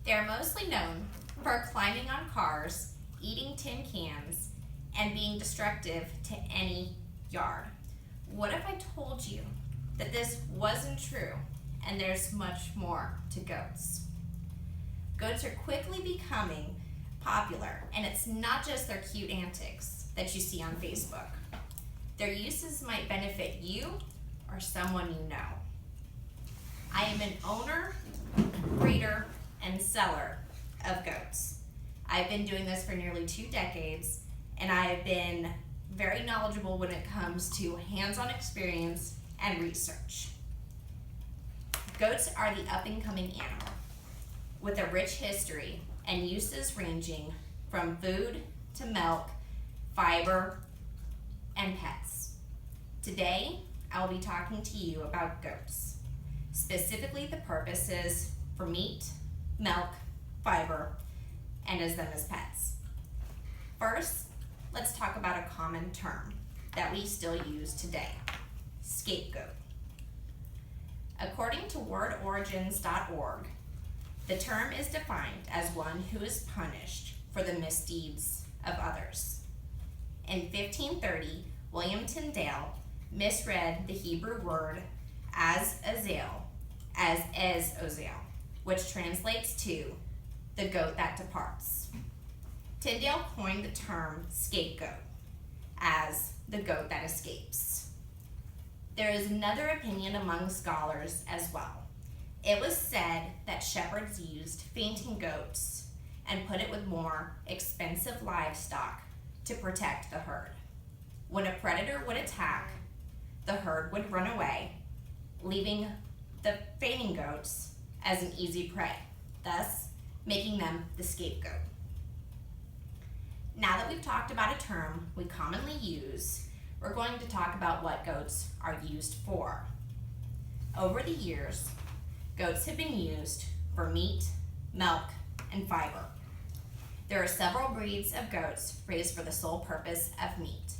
They are mostly known for climbing on cars, eating tin cans, and being destructive to any yard. What if I told you that this wasn't true and there's much more to goats? Goats are quickly becoming popular, and it's not just their cute antics that you see on Facebook. Their uses might benefit you or someone you know. I am an owner, breeder, and seller of goats. I've been doing this for nearly 2 decades, and I've been very knowledgeable when it comes to hands-on experience and research. Goats are the up-and-coming animal with a rich history and uses ranging from food to milk, fiber, and pets. Today, I will be talking to you about goats, specifically the purposes for meat, milk, fiber, and as them as pets. First, let's talk about a common term that we still use today, scapegoat. According to wordorigins.org, the term is defined as one who is punished for the misdeeds of others. In 1530, William Tyndale misread the Hebrew word Azazel as Ez-Ozel, which translates to the goat that departs. Tyndale coined the term scapegoat as the goat that escapes. There is another opinion among scholars as well. It was said that shepherds used fainting goats and put it with more expensive livestock to protect the herd. When a predator would attack, the herd would run away, leaving the fainting goats as an easy prey, thus making them the scapegoat. Now that we've talked about a term we commonly use, we're going to talk about what goats are used for. Over the years, goats have been used for meat, milk, and fiber. There are several breeds of goats raised for the sole purpose of meat.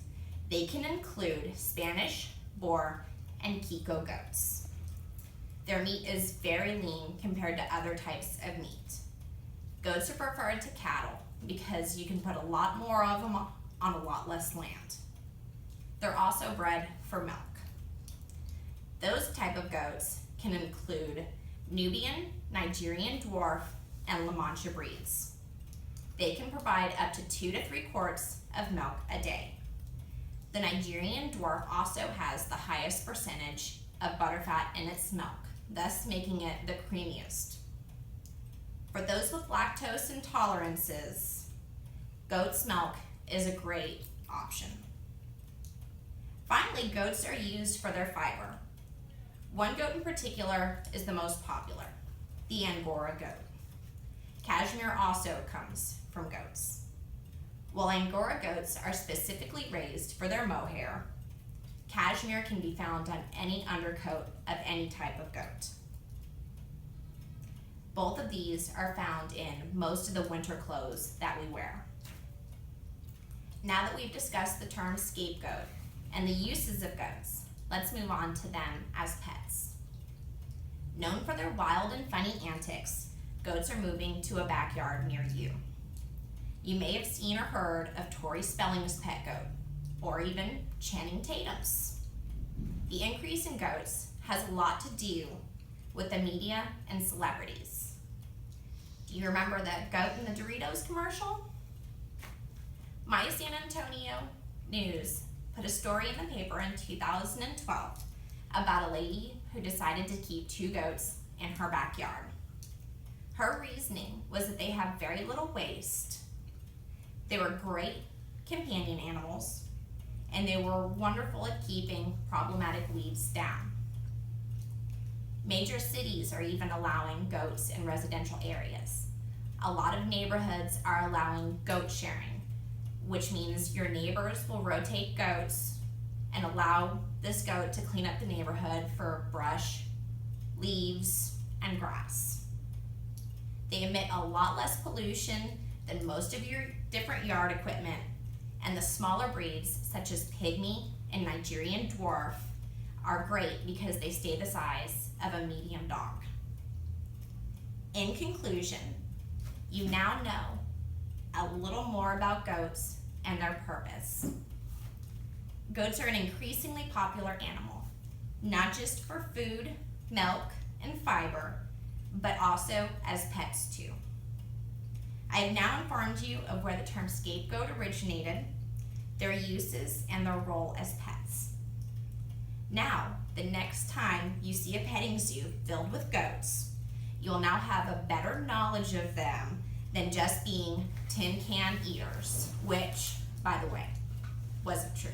They can include Spanish, Boer, and Kiko goats. Their meat is very lean compared to other types of meat. Goats are preferred to cattle because you can put a lot more of them on a lot less land. They're also bred for milk. Those type of goats can include Nubian, Nigerian dwarf, and La Mancha breeds. They can provide up to 2 to 3 quarts of milk a day. The Nigerian dwarf also has the highest percentage of butterfat in its milk, thus making it the creamiest. For those with lactose intolerances, goat's milk is a great option. Finally, goats are used for their fiber. One goat in particular is the most popular, the Angora goat. Cashmere also comes from goats. While Angora goats are specifically raised for their mohair, cashmere can be found on any undercoat of any type of goat. Both of these are found in most of the winter clothes that we wear. Now that we've discussed the term scapegoat and the uses of goats, let's move on to them as pets. Known for their wild and funny antics, goats are moving to a backyard near you. You may have seen or heard of Tori Spelling's pet goat, or even Channing Tatum's. The increase in goats has a lot to do with the media and celebrities. Do you remember that goat in the Doritos commercial? My San Antonio News put a story in the paper in 2012 about a lady who decided to keep 2 goats in her backyard. Her reasoning was that they have very little waste, they were great companion animals, and they were wonderful at keeping problematic weeds down. Major cities are even allowing goats in residential areas. A lot of neighborhoods are allowing goat sharing, which means your neighbors will rotate goats and allow this goat to clean up the neighborhood for brush, leaves, and grass. They emit a lot less pollution than most of your different yard equipment, and the smaller breeds such as Pygmy and Nigerian Dwarf are great because they stay the size of a medium dog. In conclusion, you now know a little more about goats and their purpose. Goats are an increasingly popular animal, not just for food, milk, and fiber, but also as pets too. I have now informed you of where the term scapegoat originated, their uses, and their role as pets. Now, the next time you see a petting zoo filled with goats, you'll now have a better knowledge of them than just being tin can eaters, which, by the way, wasn't true.